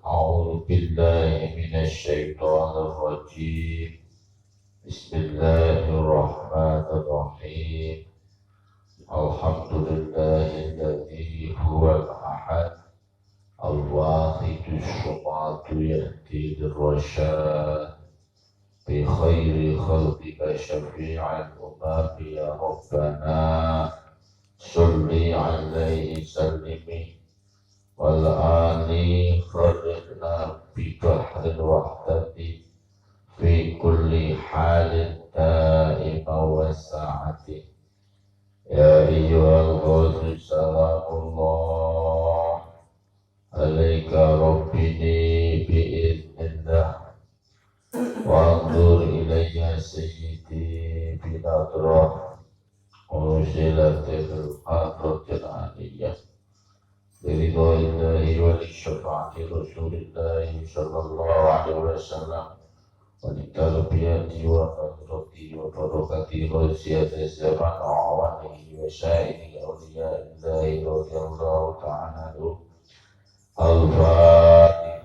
أعوذ بالله من الشيطان الرجيم. بسم الله الرحمن الرحيم. الحمد لله الذي هو الأحد الواحد الصمد يهدي للرشاد بخير خلقك شفيع الأمم يا ربنا صل عليه سلمي والآن خرجنا ببحر الوحدة في كل حال دائمة وساعة. يا أيها الغوث سلام الله عليك ربني بإذن الله وانظر إلي سيدي بنظرة أرسلت الحضرة العالية برضا الله ولشفاعة رسول الله صلى الله عليه وسلم ولتربية ونصرة وبركة غزية الزمان وعوانه وسائر أولياء الله رضي الله تعالى عنهم. الفاتحة.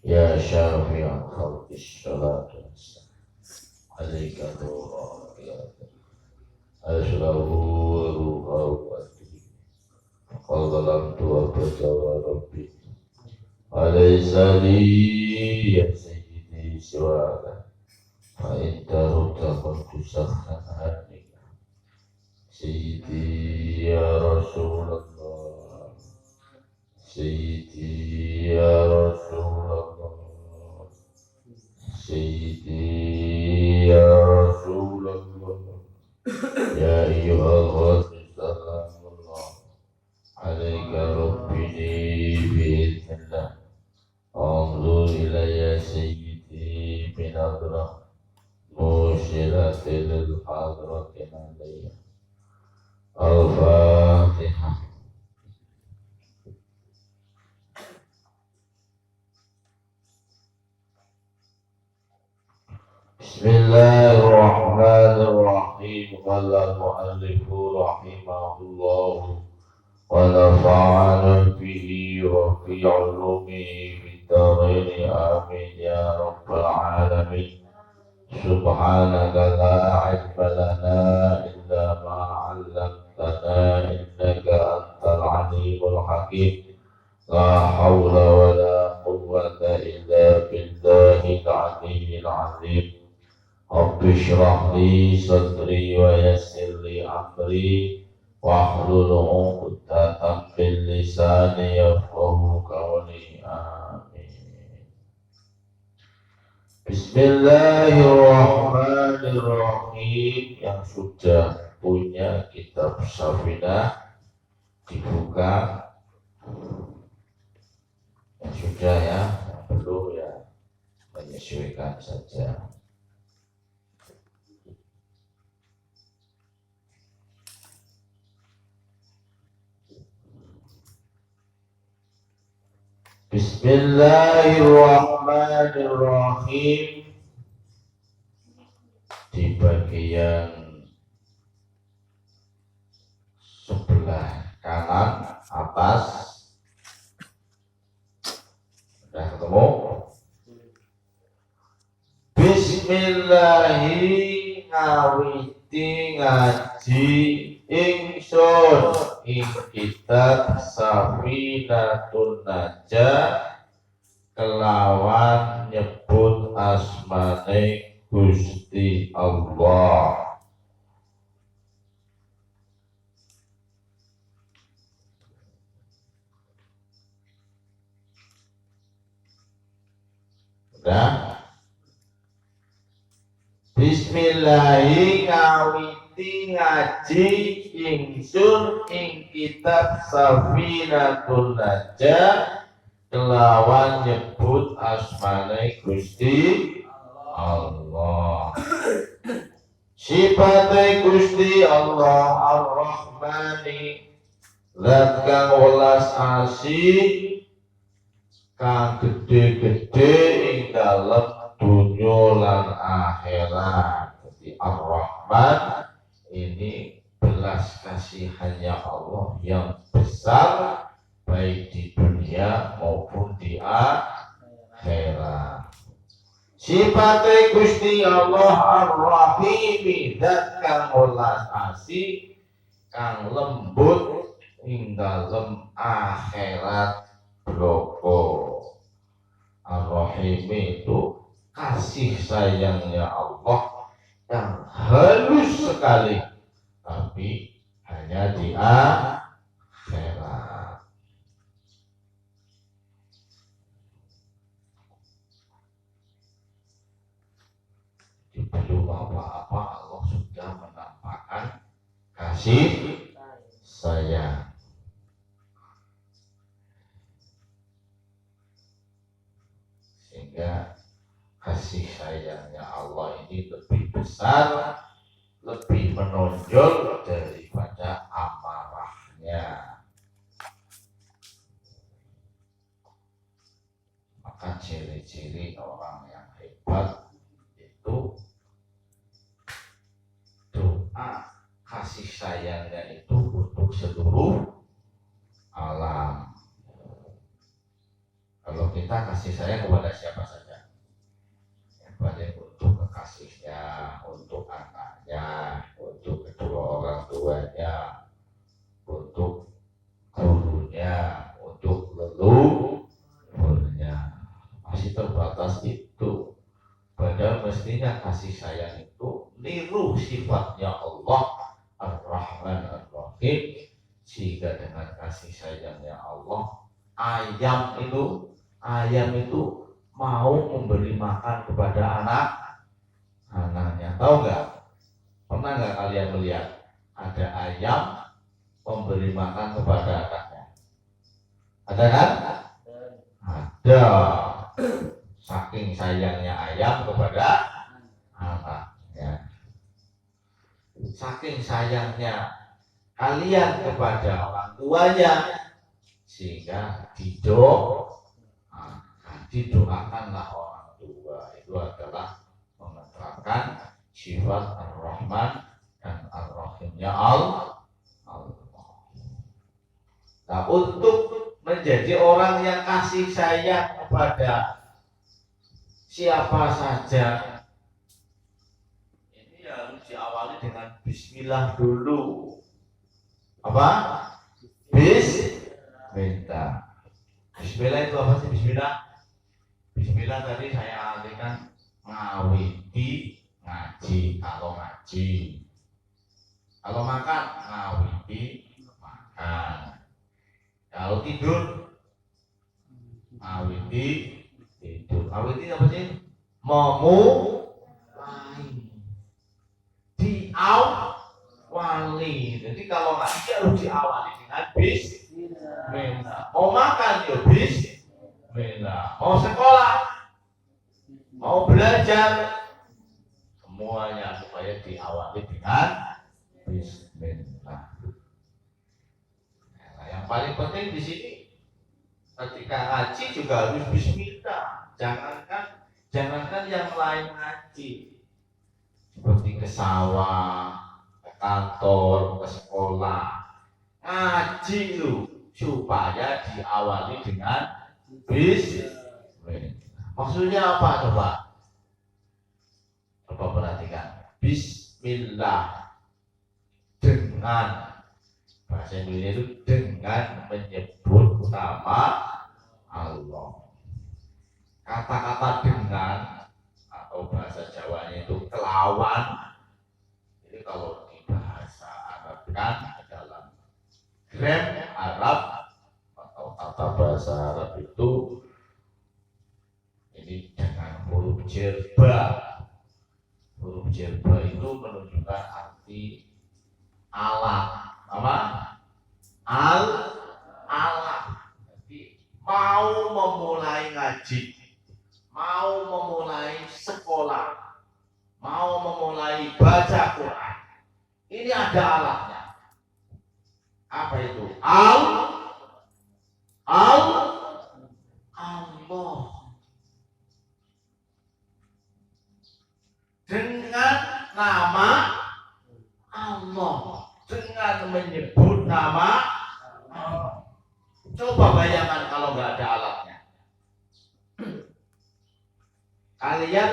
يا شافع الخلق الصلاة عليك نور أشرف روحه قال ظلمت وابتغى ربي وليس لي يا سيدي سواك فإن ترد كنت سخنا هانئا. سيدي يا رسول الله سيدي يا رسول الله سيدي يا رسول الله يا أيها الغوث سلام الله عليك ربني بإذن الله انظر إلي سيدي بنظرة مرسلة للحضرة علي. الفاتحة. بسم الله الرحمن الرحيم. قال المؤلف رحمه الله ونفعنا به وفي علومه في الدارين آمين يا رب العالمين. سبحانك لا علم لنا إلا ما علمتنا إنك أنت العليم الحكيم. لا حول ولا قوة إلا بالله العلي العظيم. رب اشرح لي صدري ويسر لي أمري واحلل عقدة من لساني يفقهوا قولي. آمين. Bismillahirrahmanirrahim. Yang sudah punya kitab Safinah dibuka. Yang sudah ya, perlu ya menyesuaikan saja. Bismillahirrahmanirrahim. Di bagian sebelah kanan atas sudah ketemu. Bismillahi ngawiti ngaji ingsun ing kitab Safinatun Najah kelawan nyebut asmane Gusti Allah. Udah? Bismillahi ngawiti ngaji ingsun ing kitab Safinatun Najah kelawan nyebut asmane Gusti Allah. Sifate Gusti Allah Ar-Rahmani, zat kang welas asih kang gede-gede ing dalem dunya lan akhirat. Jadi Ar-Rahman ini belas kasihannya Allah yang besar baik di dunia maupun di akhirat. Sifatnya Gusti Allah Ar-Rahimi zat kang welas asih kang lembut ing dalem akhirat bloko. Ar-Rahimi itu kasih sayangnya Allah yang halus sekali, tapi hanya di akhirat. Di belum apa-apa Allah sudah menampakkan kasih sayang. Sehingga kasih sayangnya Allah ini lebih besar, lebih menonjol daripada amarahnya. Maka ciri-ciri orang yang hebat itu doa kasih sayangnya itu untuk seluruh alam. Kalau kita kasih sayang kepada siapa saja, kepada untuk kekasihnya, untuk anaknya, untuk kedua orang tuanya, untuk gurunya, untuk leluhurnya, masih terbatas itu. Padahal mestinya kasih sayang itu niru sifatnya Allah Ar-Rahman Ar-Rahim. Sehingga dengan kasih sayangnya Allah, ayam itu mau memberi makan kepada anaknya. Tahu nggak? Pernah nggak kalian melihat ada ayam memberi makan kepada anaknya? Ada kan? Ada. Saking sayangnya ayam kepada anaknya, saking sayangnya kalian kepada orang tuanya, sehingga didoakanlah orang tua. Itu adalah menerapkan sifat Ar-Rahman dan Ar-Rahimnya Allah. Nah, untuk menjadi orang yang kasih sayang kepada siapa saja, ini harus diawali dengan bismillah dulu. Apa? Bismillah. Bismillah itu apa sih bismillah? Bismillah tadi saya artikan ngawiti ngaji. Kalau ngaji, kalau makan ngawiti makan, kalau tidur ngawiti tidur. Ngawiti apa sih? Memulai, diawali. Jadi kalau ngaji harus diawali dengan bismillah. Mau makan ya bismillah. Mau sekolah, mau belajar, semuanya supaya diawali dengan bismillah. Nah, yang paling penting di sini ketika ngaji juga harus bismillah. Jangankan yang lain ngaji, seperti ke sawah, ke kantor, ke sekolah, ngaji itu supaya diawali dengan bismillah. Maksudnya apa coba? Coba perhatikan. Bismillah dengan, bahasa Indonesia itu dengan menyebut nama Allah. Kata-kata dengan atau bahasa Jawanya itu kelawan. Jadi kalau di bahasa Arab kan dalam gram Arab atau kata bahasa Arab itu ini dengan huruf jerba. Huruf jerba itu menunjukkan arti alat. Apa? Alat. Jadi mau memulai ngaji, mau memulai sekolah, mau memulai baca Quran, ini ada alatnya. Apa itu? Allah. bayangkan kalau nggak ada alatnya. Kalian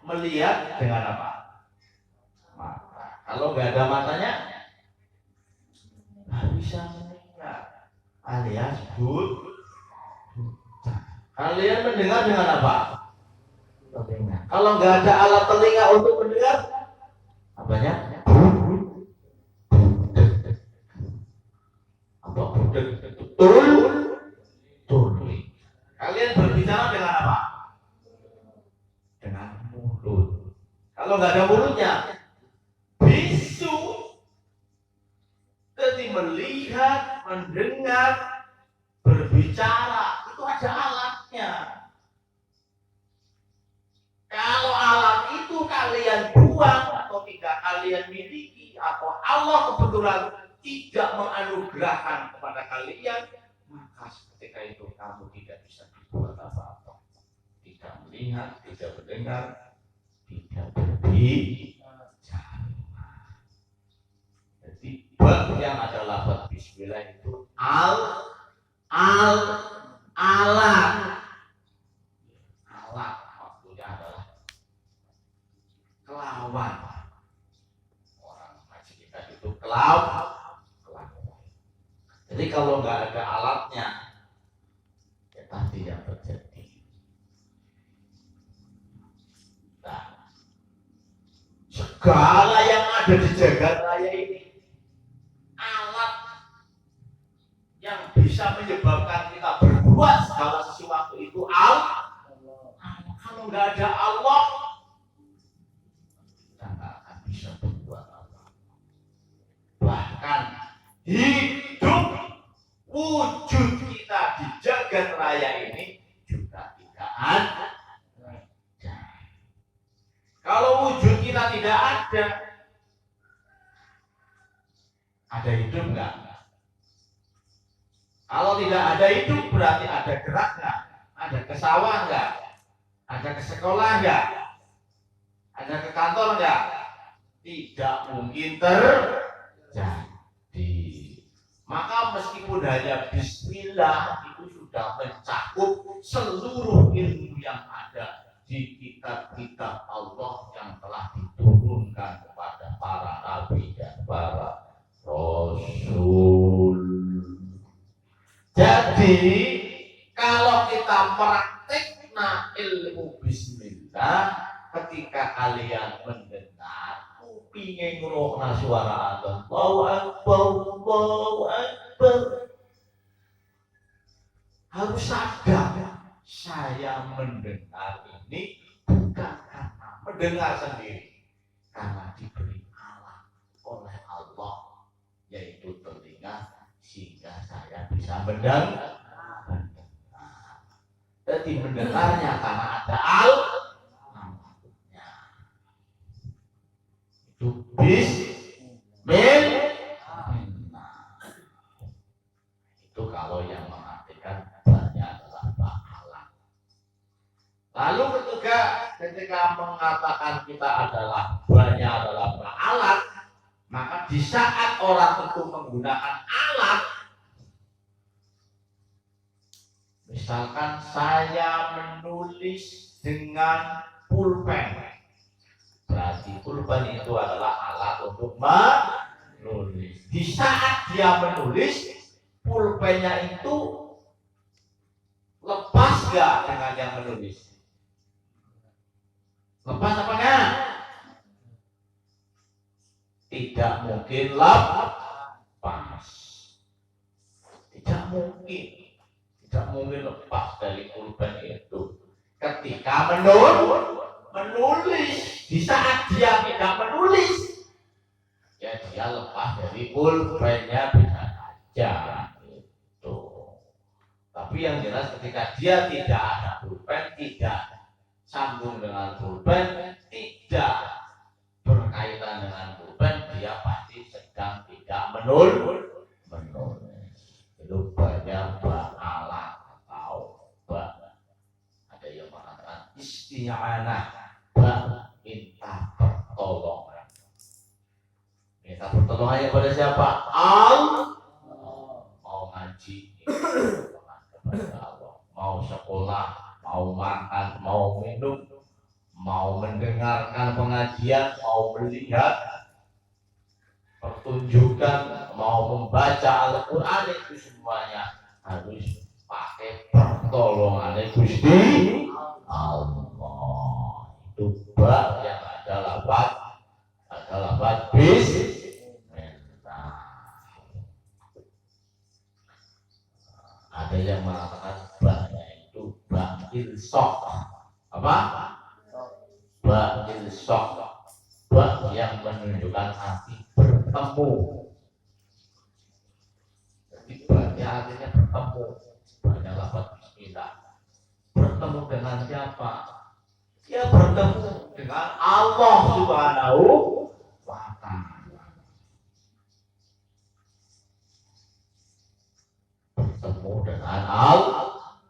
melihat dengan apa? Mata. Kalau nggak ada matanya, nggak bisa melihat. Alias kalian mendengar dengan apa? Telinga. Kalau nggak ada alat telinga untuk mendengar, apanya? Apa budek? Tuli. Kalian berbicara dengan apa? Dengan mulut. Kalau nggak ada mulutnya, bisu. Jadi melihat, mendengar, berbicara itu ada alatnya. Kalau alat itu kalian buang atau tidak kalian miliki atau Allah kebetulan tidak menganugerahkan kepada kalian, maka ketika itu kamu tidak bisa berbuat apa-apa. Tidak melihat, tidak mendengar, tidak berbicara. Jadi bab yang ada lafaz bismillah itu alat. Alat maksudnya adalah kelawan. Orang ngaji kita itu kelawan. Jadi kalau nggak ada alatnya, ya tadi yang terjadi. Nah, segala yang ada di jagat raya ini, alat yang bisa menyebabkan kita berbuat segala sesuatu itu Allah. Kalau nggak ada Allah, kita nggak akan bisa berbuat apa. Bahkan hidup wujud kita di jagat raya ini juga tidak ada. Kalau wujud kita tidak ada hidup nggak? Kalau tidak ada hidup berarti ada gerak nggak? Ada ke sawah nggak? Ada ke sekolah nggak? Ada ke kantor nggak? Tidak mungkin terjadi. Maka meskipun hanya bismillah itu sudah mencakup seluruh ilmu yang ada di kitab-kitab Allah yang telah diturunkan kepada para nabi dan para rasul. Jadi kalau kita praktekna ilmu bismillah ketika kalian mendengar kupingnya ngrungokna suara adzan Allahu Akbar, harus sadar saya mendengar ini bukan karena mendengar sendiri, karena diberi alat oleh Allah yaitu telinga sehingga saya bisa mendengar. Jadi mendengarnya karena ada alatnya. Itu bismillah. Itu kalau yang mengartikan banyak adalah alat. Lalu ketika mengatakan kita adalah banyak adalah alat, maka di saat orang itu menggunakan alat, misalkan saya menulis dengan pulpen, berarti pulpen itu adalah alat untuk menulis. Di saat dia menulis, pulpennya itu lepas gak dengan yang menulis? Lepas apa enggak? Tidak mungkin lepas. Tidak mungkin lepas dari pulpen itu. Ketika menulis, di saat dia tidak menulis, ya dia lepas dari pulpennya bisa saja. Itu. Tapi yang jelas ketika dia tidak ada pulpen, tidak sambung dengan pulpen, tidak berkaitan dengan pulpen, dia pasti sedang tidak menulis. Itu banyak alat atau ada yang mengatakan isti'anah, minta pertolongan. Minta pertolongannya pada siapa? Allah. Mau ngaji, sekolah, mau makan, mau minum, mau mendengarkan pengajian, mau melihat pertunjukan, mau membaca Al-Quran, itu semuanya harus pakai pertolongan Gusti Allah. Itu bab yang ada lafaz bismillah. Ada yang mengatakan baknya itu bak ilsok. Apa? Bak ilsok. Bak yang menunjukkan arti bertemu. Jadi baknya artinya bertemu. Baknya lafaz bismillah. Bertemu dengan siapa? Ya bertemu dengan Allah Subhanahu wa ta'ala. Bertemu dengan Allah.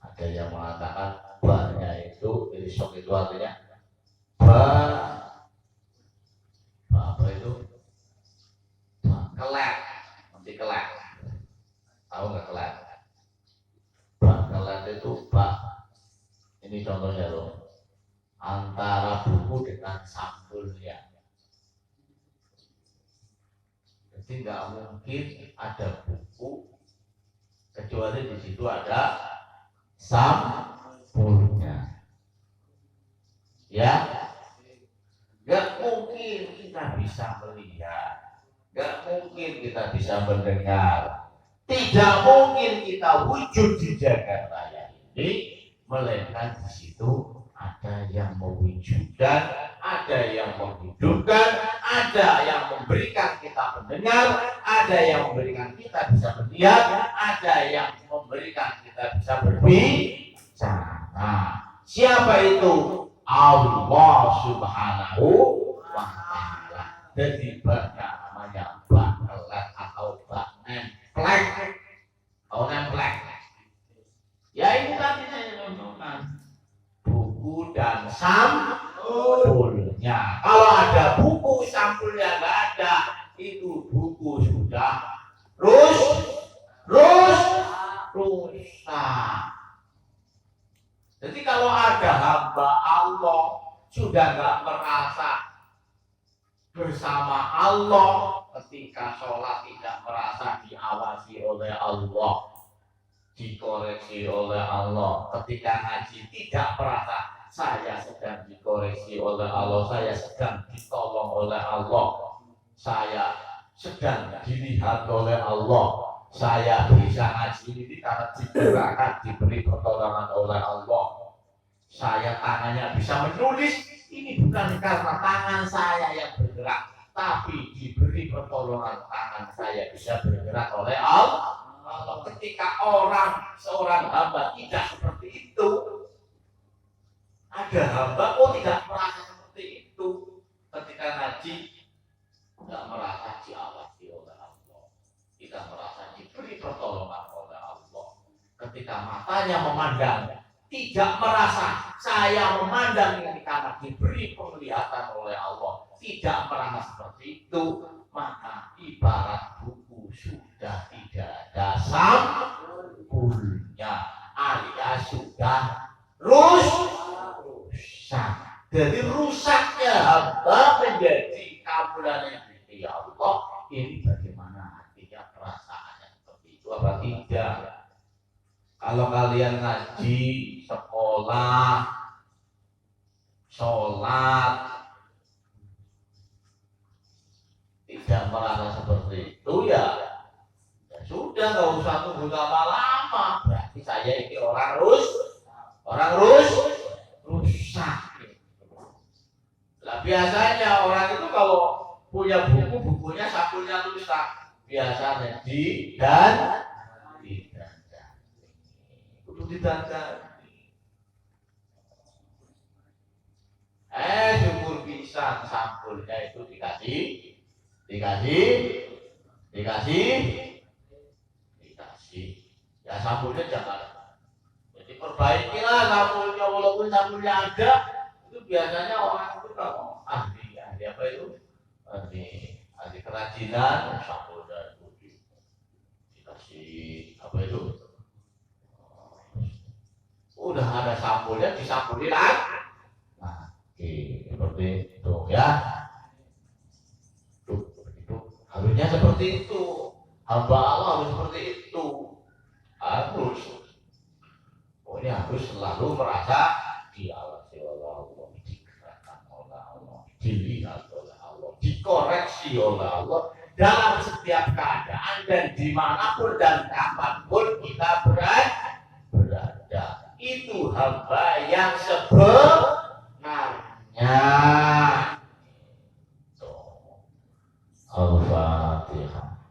Ada yang mengatakan ba-nya itu irisok itu artinya apa itu? Kelek, nanti kelek. Tahu nggak kelek? Kelek itu ini contohnya loh, antara buku dengan sampulnya. Jadi nggak mungkin ada buku kecuali di situ ada sampulnya. Ya, nggak mungkin kita bisa melihat, nggak mungkin kita bisa mendengar, tidak mungkin kita wujud di jagat raya ini, melainkan di situ ada yang mewujudkan, ada yang menghidupkan, ada yang memberikan kita mendengar, ada yang memberikan kita bisa melihat, ada yang memberikan kita bisa berbicara. Siapa itu? Allah Subhanahu wa ta'ala. Jadi banyak namanya bak atau bak nemplek. Oh nemplek. Ya ini tadi saya contohkan buku dan sampulnya. Kalau ada buku sampulnya nggak ada, itu buku sudah rusak. Jadi kalau ada hamba Allah sudah nggak merasa bersama Allah, ketika sholat tidak merasa diawasi oleh Allah, dikoreksi oleh Allah, ketika ngaji tidak merasa saya sedang dikoreksi oleh Allah, saya sedang ditolong oleh Allah, saya sedang dilihat oleh Allah, saya bisa ngaji ini karena digerakkan, diberi pertolongan oleh Allah, saya tangannya bisa menulis, ini bukan karena tangan saya yang bergerak, tapi diberi pertolongan tangan saya bisa bergerak oleh Allah. Ketika seorang hamba tidak seperti itu, ada hamba tidak merasa seperti itu, ketika ngaji tidak merasa diawasi oleh Allah, tidak merasa diberi pertolongan oleh Allah, ketika matanya memandang tidak merasa saya memandang ini karena diberi penglihatan oleh Allah, tidak merasa seperti itu, maka ibarat buku sudah tidak ada sampulnya, alias sudah rusak. Jadi rusaknya hamba menjadi kamulan ya Allah, ini bagaimana hatinya, perasaannya seperti itu apa tidak? Kalau kalian ngaji, sekolah, sholat, tidak merasa seperti itu, ya sudah, nggak usah tunggu lama-lama. Berarti saya ini orang rusak. Lah biasanya orang itu kalau punya buku, bukunya sampulnya rusak. Biasanya didandani. Syukur bisa sampulnya itu dikasih. Ya sampulnya jangan. Jadi perbaikilah sampulnya, walaupun sampulnya ada. Itu biasanya orang itu kalau ahli apa itu? Ahli kerajinan, sampulnya itu dikasih apa itu? sambulnya disambuli lagi. Nah, seperti itu ya. Itu harusnya seperti itu. Hamba Allah harus seperti itu. Harus. Pokoknya harus selalu merasa diawasi oleh Allah, digerakkan oleh Allah, dilihat oleh Allah, dikoreksi oleh Allah dalam setiap keadaan dan dimanapun dan kapanpun kita berada. Itu hamba yang sebenarnya. Al-Fatihah.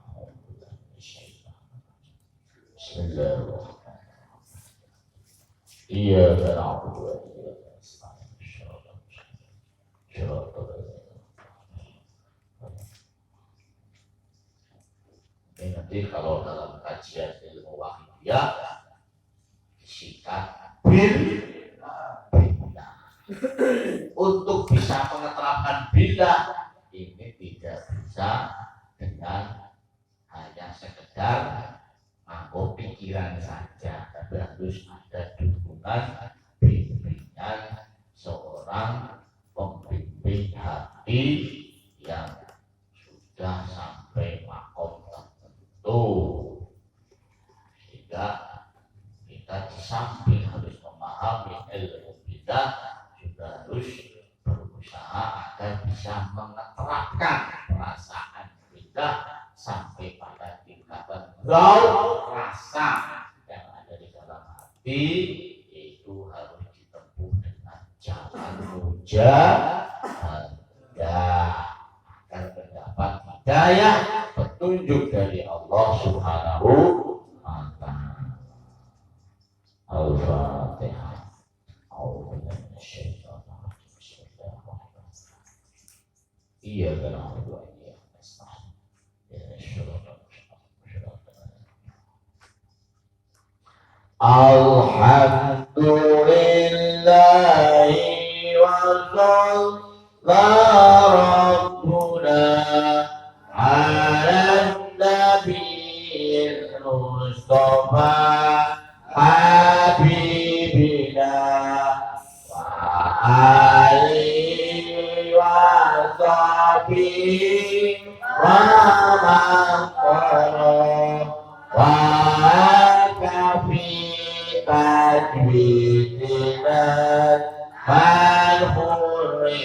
Bismillahirrahmanirrahim. Iyyaka na'budu wa iyyaka nasta'in. Ini nanti kalau dalam kajian ilmu wahidiyah disingkat billah. Untuk bisa menerapkan billah ini tidak bisa dengan hanya sekedar mampu pikiran saja, tapi harus ada dukungan bimbingan seorang pembimbing hati yang sudah sampai makom tertentu, sehingga kita di samping harus memahami ilmu bidah juga harus berusaha agar bisa menerapkan perasaan bidah sampai pada tingkatan rasa yang ada di dalam hati. Itu harus ditempuh dengan jalan mujahadah agar mendapat hidayah petunjuk dari Allah Subhanahu wa ta'ala. Al-Fatihah. Iya kan Allah. Alhamdulillahi wa sallallahu rabbuna ala nabiyil mustafa habibina wa alihi wa sahbihi wa man wa kafi tajwidina